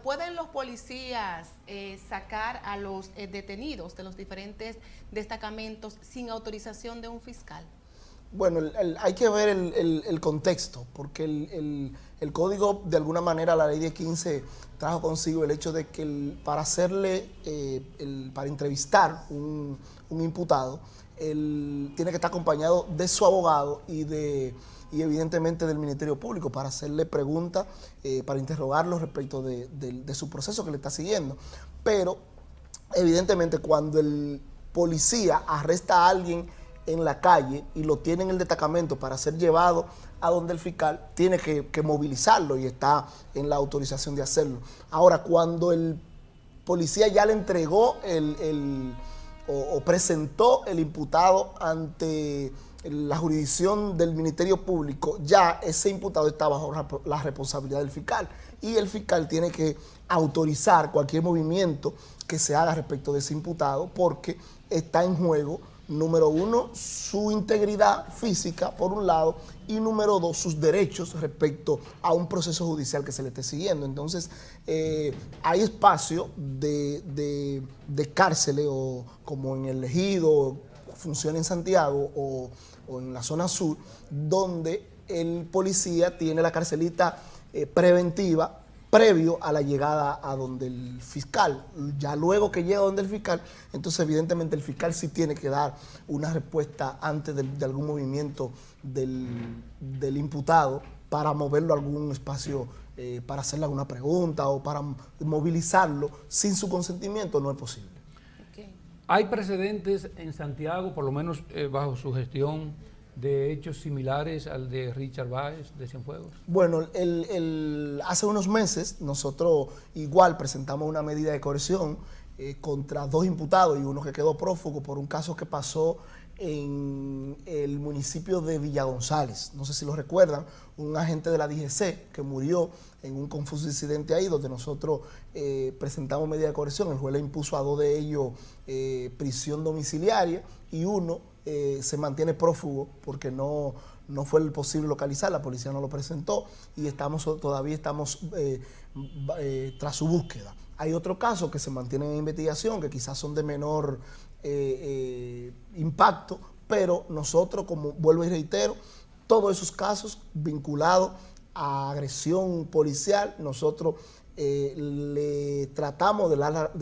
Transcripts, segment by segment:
¿Pueden los policías sacar a los detenidos de los diferentes destacamentos sin autorización de un fiscal? Bueno, hay que ver el contexto, porque el código, de alguna manera, la ley de 15 trajo consigo el hecho de que para para entrevistar un imputado, él tiene que estar acompañado de su abogado y evidentemente del Ministerio Público para hacerle preguntas, para interrogarlo respecto de su proceso que le está siguiendo. Pero, evidentemente, cuando el policía arresta a alguien en la calle y lo tiene en el destacamento para ser llevado a donde el fiscal, tiene que movilizarlo y está en la autorización de hacerlo. Ahora, cuando el policía ya le entregó o presentó el imputado ante la jurisdicción del Ministerio Público, ya ese imputado está bajo la responsabilidad del fiscal y el fiscal tiene que autorizar cualquier movimiento que se haga respecto de ese imputado porque está en juego, número uno, su integridad física, por un lado, y número dos, sus derechos respecto a un proceso judicial que se le esté siguiendo. Entonces, hay espacio de cárceles, o como en el Ejido, funciona en Santiago o en la zona sur, donde el policía tiene la carcelita preventiva previo a la llegada a donde el fiscal. Ya luego que llega donde el fiscal, entonces evidentemente el fiscal sí tiene que dar una respuesta antes de algún movimiento del imputado para moverlo a algún espacio, para hacerle alguna pregunta o para movilizarlo. Sin su consentimiento no es posible. Okay. ¿Hay precedentes en Santiago, por lo menos bajo su gestión, de hechos similares al de Richard Báez de Cienfuegos? Bueno, hace unos meses nosotros igual presentamos una medida de coerción contra 2 imputados y uno que quedó prófugo por un caso que pasó en el municipio de Villa González. No sé si lo recuerdan, un agente de la DGC que murió en un confuso incidente ahí, donde nosotros presentamos medida de coerción. El juez le impuso a 2 de ellos prisión domiciliaria y uno se mantiene prófugo porque no fue posible localizar, la policía no lo presentó y todavía estamos tras su búsqueda. Hay otro caso que se mantiene en investigación, que quizás son de menor impacto, pero nosotros, como vuelvo y reitero, todos esos casos vinculados a agresión policial, nosotros le tratamos de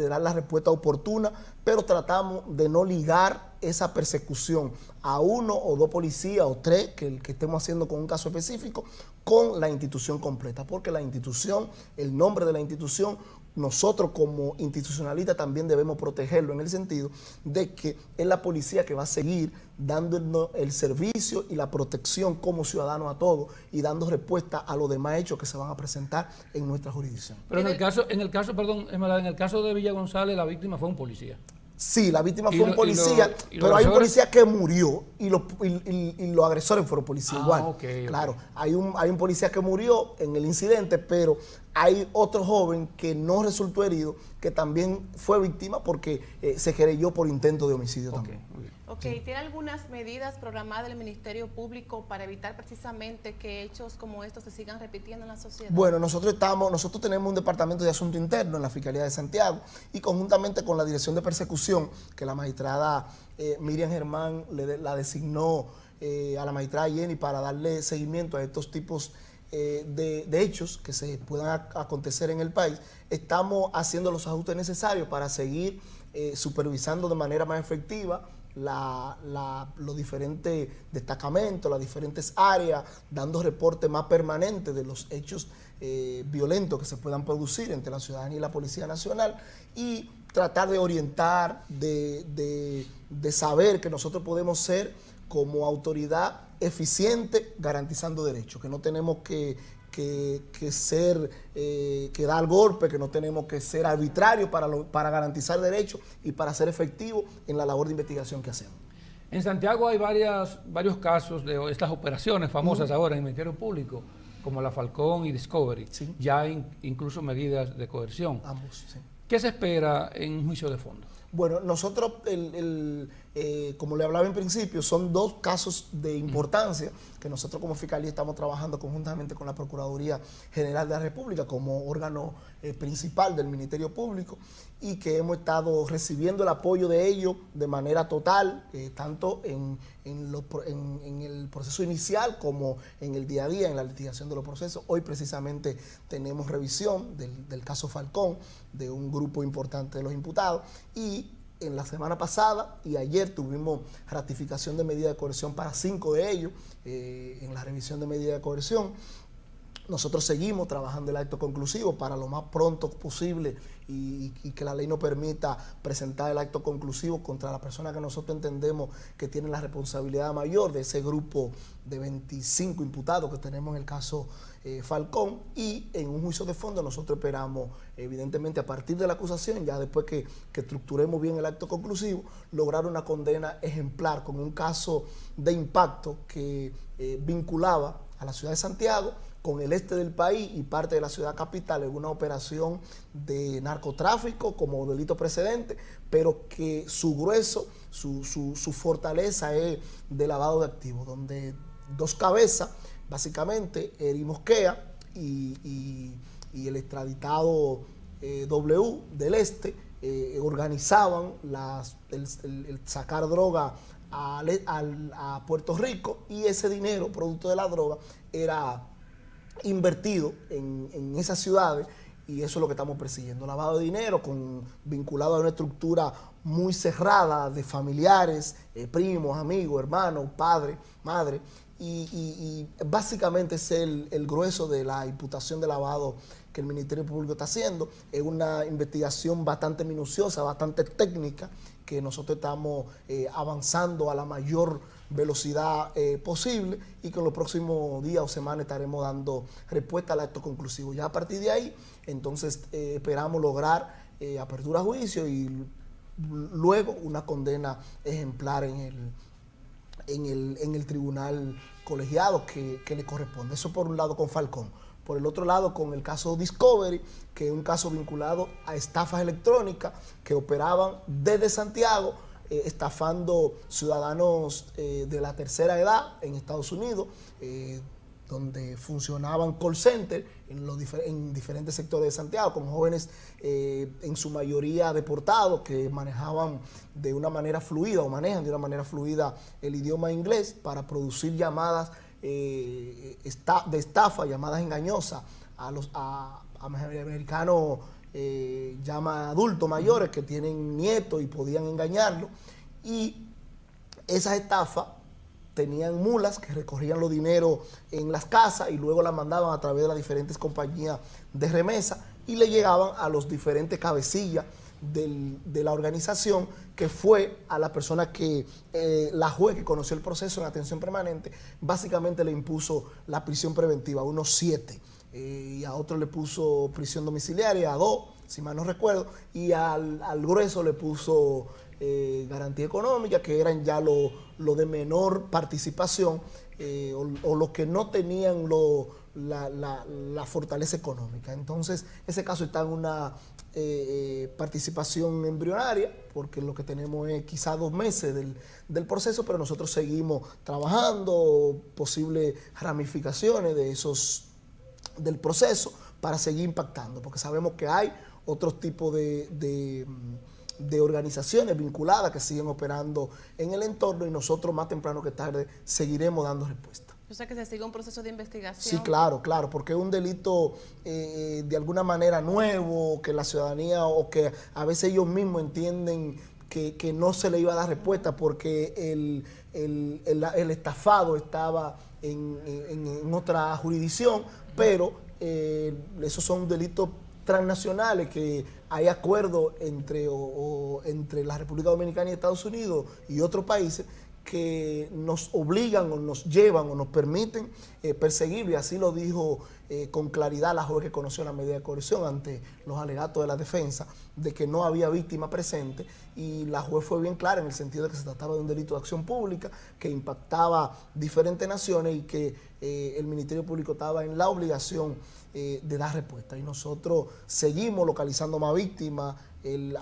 dar la respuesta oportuna, pero tratamos de no ligar esa persecución a 1 o 2 policías o 3 que estemos haciendo con un caso específico con la institución completa, porque la institución, el nombre de la institución, nosotros como institucionalistas también debemos protegerlo en el sentido de que es la policía que va a seguir dando el servicio y la protección como ciudadanos a todos y dando respuesta a los demás hechos que se van a presentar en nuestra jurisdicción. Pero en el caso de Villa González, la víctima fue un policía. Sí, la víctima fue un policía, pero hay un policía que murió y los agresores fueron policías igual. Okay. Claro, hay un policía que murió en el incidente, pero hay otro joven que no resultó herido, que también fue víctima porque se querelló por intento de homicidio también. Ok, sí. ¿Tiene algunas medidas programadas el Ministerio Público para evitar precisamente que hechos como estos se sigan repitiendo en la sociedad? Bueno, nosotros tenemos un departamento de asunto interno en la Fiscalía de Santiago y conjuntamente con la Dirección de Persecución, que la magistrada Miriam Germán la designó a la magistrada Jenny para darle seguimiento a estos tipos de hechos que se puedan acontecer en el país, estamos haciendo los ajustes necesarios para seguir supervisando de manera más efectiva los diferentes destacamentos, las diferentes áreas, dando reportes más permanentes de los hechos violentos que se puedan producir entre la ciudadanía y la Policía Nacional y tratar de orientar, de saber que nosotros podemos ser como autoridad eficiente garantizando derechos, que no tenemos que dar golpe, que no tenemos que ser arbitrarios para garantizar derechos y para ser efectivos en la labor de investigación que hacemos. En Santiago hay varios casos de estas operaciones famosas ahora en el Ministerio Público, como la Falcón y Discovery. Sí. Ya hay incluso medidas de coerción. Ambos, sí. ¿Qué se espera en un juicio de fondo? Bueno, nosotros, como le hablaba en principio, son dos casos de importancia que nosotros como Fiscalía estamos trabajando conjuntamente con la Procuraduría General de la República como órgano principal del Ministerio Público, y que hemos estado recibiendo el apoyo de ellos de manera total, tanto en el proceso inicial como en el día a día, en la litigación de los procesos. Hoy precisamente tenemos revisión del caso Falcón, de un grupo importante de los imputados, y en la semana pasada y ayer tuvimos ratificación de medida de coerción para 5 de ellos en la revisión de medida de coerción. Nosotros seguimos trabajando el acto conclusivo para lo más pronto posible y que la ley nos permita presentar el acto conclusivo contra la persona que nosotros entendemos que tiene la responsabilidad mayor de ese grupo de 25 imputados que tenemos en el caso Falcón. Y en un juicio de fondo nosotros esperamos, evidentemente, a partir de la acusación, ya después que estructuremos bien el acto conclusivo, lograr una condena ejemplar con un caso de impacto que vinculaba a la ciudad de Santiago con el este del país y parte de la ciudad capital en una operación de narcotráfico como delito precedente, pero que su grueso, su fortaleza es de lavado de activos, donde dos cabezas, básicamente, Eri Mosquea y el extraditado W del este, organizaban el sacar droga a Puerto Rico, y ese dinero, producto de la droga, era invertido en esas ciudades, y eso es lo que estamos persiguiendo: lavado de dinero vinculado a una estructura muy cerrada de familiares, primos, amigos, hermanos, padre, madre, y básicamente es el grueso de la imputación de lavado que el Ministerio Público está haciendo. Es una investigación bastante minuciosa, bastante técnica, que nosotros estamos avanzando a la mayor velocidad posible, y que en los próximos días o semanas estaremos dando respuesta al acto conclusivo. Ya a partir de ahí, entonces, esperamos lograr apertura a juicio y luego una condena ejemplar en el tribunal colegiado que le corresponde. Eso por un lado con Falcón. Por el otro lado, con el caso Discovery, que es un caso vinculado a estafas electrónicas que operaban desde Santiago, estafando ciudadanos de la tercera edad en Estados Unidos, donde funcionaban call centers en diferentes sectores de Santiago, con jóvenes en su mayoría deportados, que manejaban de una manera fluida o manejan de una manera fluida el idioma inglés para producir llamadas de estafa, llamadas engañosas a americanos adultos mayores que tienen nietos y podían engañarlos. Y esas estafas tenían mulas que recorrían los dineros en las casas y luego las mandaban a través de las diferentes compañías de remesa, y le llegaban a los diferentes cabecillas de la organización, que fue a la persona que la juez que conoció el proceso en atención permanente básicamente le impuso la prisión preventiva, unos 7, y a otro le puso prisión domiciliaria, a 2, si mal no recuerdo, y al grueso le puso garantía económica, que eran ya lo de menor participación, o los que no tenían la fortaleza económica. Entonces, ese caso está en una participación embrionaria, porque lo que tenemos es quizá 2 meses del proceso, pero nosotros seguimos trabajando posibles ramificaciones del proceso para seguir impactando, porque sabemos que hay otros tipos de organizaciones vinculadas que siguen operando en el entorno, y nosotros más temprano que tarde seguiremos dando respuesta. O sea, que se siga un proceso de investigación. Sí, claro, porque es un delito de alguna manera nuevo, que la ciudadanía, o que a veces ellos mismos entienden que no se le iba a dar respuesta porque el estafado estaba en otra jurisdicción, pero esos son delitos transnacionales que hay acuerdos entre la República Dominicana y Estados Unidos y otros países que nos obligan o nos llevan o nos permiten perseguirlo, y así lo dijo con claridad la juez que conoció la medida de coerción ante los alegatos de la defensa de que no había víctima presente, y la juez fue bien clara en el sentido de que se trataba de un delito de acción pública que impactaba diferentes naciones y que el Ministerio Público estaba en la obligación de dar respuesta. Y nosotros seguimos localizando más víctimas.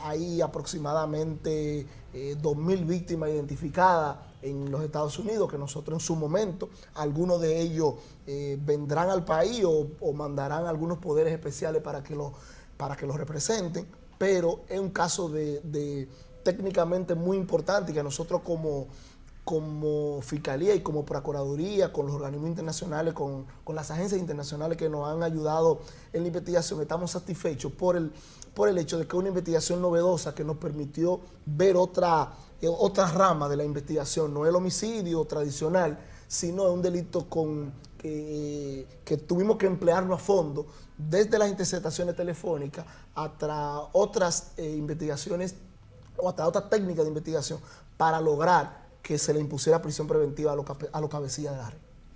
Hay aproximadamente 2.000 víctimas identificadas en los Estados Unidos, que nosotros en su momento, algunos de ellos vendrán al país o mandarán algunos poderes especiales para que los representen, pero es un caso de técnicamente muy importante y que nosotros como Fiscalía y como Procuraduría, con los organismos internacionales, con las agencias internacionales que nos han ayudado en la investigación, estamos satisfechos por el hecho de que es una investigación novedosa que nos permitió ver otra rama de la investigación. No es el homicidio tradicional, sino es un delito que tuvimos que emplearnos a fondo, desde las interceptaciones telefónicas hasta otras investigaciones o hasta otras técnicas de investigación, para lograr que se le impusiera prisión preventiva a los cabecillas de la red.